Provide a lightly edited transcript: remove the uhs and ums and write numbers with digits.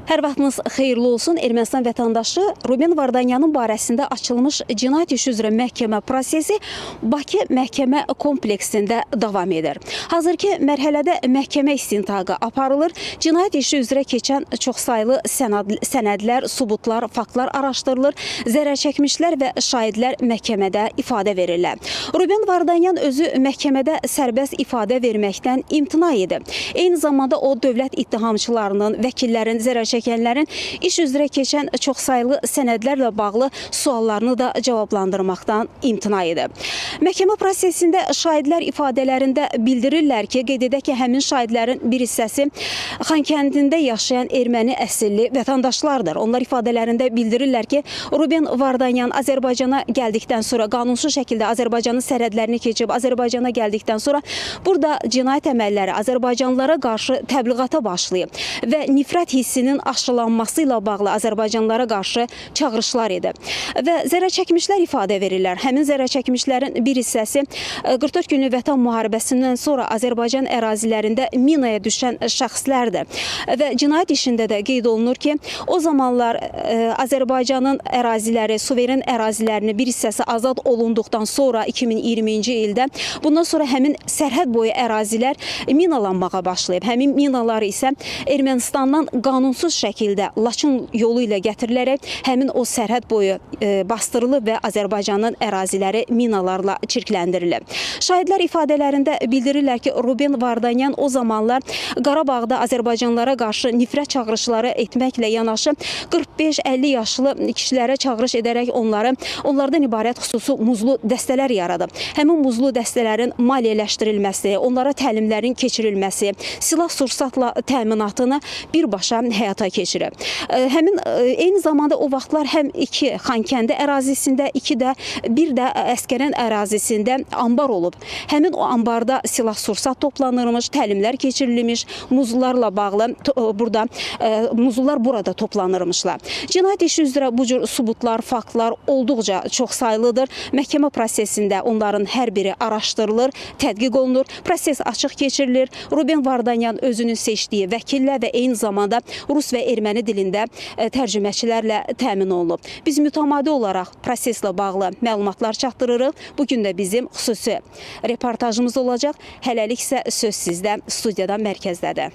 Hər vaxtınız xeyirli olsun. Ermənistan vətəndaşı Ruben Vardanyanın barəsində açılmış cinayət işi üzrə məhkəmə prosesi Bakı məhkəmə kompleksində davam edir. Hazırki mərhələdə məhkəmə istintaqı aparılır. Cinayət işi üzrə keçən çoxsaylı sənədlər, subutlar, faktlar araşdırılır. Zərərçəkmişlər və şahidlər məhkəmədə ifadə verirlər. Ruben Vardanyan özü məhkəmədə sərbəst ifadə verməkdən imtina edib. Eyni zamanda o dövlət ittihamçılarının, vəkillərin, zərərçəkənlərin iş üzrə keçən çoxsaylı sənədlərlə bağlı suallarını da cavablandırmaqdan imtina edib. Məhkəmə prosesində şahidlər ifadələrində bildirirlər ki, qeyd edək ki, həmin şahidlərin bir hissəsi Xankəndində yaşayan erməni əsilli vətəndaşlardır. Onlar ifadələrində bildirirlər ki, Ruben Vardanyan Azərbaycana gəldikdən sonra, qanunsuz şəkildə Azərbaycanın sərhədlərini keçib, Azərbaycana gəldikdən sonra burada cinayət əməlləri Azərbaycanlılara qarşı təbliğata başlayıb və nifrət hissinin aşılanması ilə bağlı Azərbaycanlılara qarşı çağırışlar edib. Və zərərçəkmişlər ifadə verirlər. Həmin zərərçəkmişlərin bir hissəsi 44 günlük vətən müharibəsindən sonra Azərbaycan ərazilərində minaya düşən şəxslərdir. Və cinayət işində də qeyd olunur ki, o zamanlar Azərbaycanın əraziləri, suveren ərazilərini bir hissəsi azad olunduqdan sonra 2020-ci ildə, bundan sonra həmin sərhəd boyu ərazilər minalanmağa başlayıb. Həmin minaları isə Ermənistandan qanunsuz şəkildə Laçın yolu ilə gətirilərək həmin o sərhəd boyu bastırılıb və Azərbaycanın əraziləri minalarla çirkləndirilib. Şahidlər ifadələrində bildirirlər ki, Ruben Vardanyan o zamanlar Qarabağda Azərbaycanlılara qarşı nifrət çağırışları etməklə yanaşı 45-50 yaşlı kişilərə çağırış edərək onlardan ibarət xüsusi muzlu dəstələr yaradıb. Həmin muzlu dəstələrin maliyyələşdirilməsi, onlara təlimlərin keçirilməsi, silah-sursatla təminatını birbaşa həyata keçirib. Eyni zamanda o vaxtlar həm iki Xankəndi ərazisində, bir də Əskərən ərazisində ambar olub. Həmin o ambarda silah-sursat toplanırmış, təlimlər keçirilmiş, muzlularla bağlı muzlular burada toplanırmışlar. Cinayət işi üzrə bu cür subutlar, faktlar olduqca çoxsaylıdır. Məhkəmə prosesində onların hər biri araşdırılır, tədqiq olunur, proses açıq keçirilir. Ruben Vardanyan özünün seçdiyi vəkillə və eyni zamanda rus və erməni dilində tərcüməçilərlə təmin olunub. Biz mütəmadi olaraq proseslə bağlı məlumatlar çatdırırıq. Bugün də bizim xüsusi reportajımız olacaq. Hələlik isə söz sizdə, studiyadan mərkəzdədir.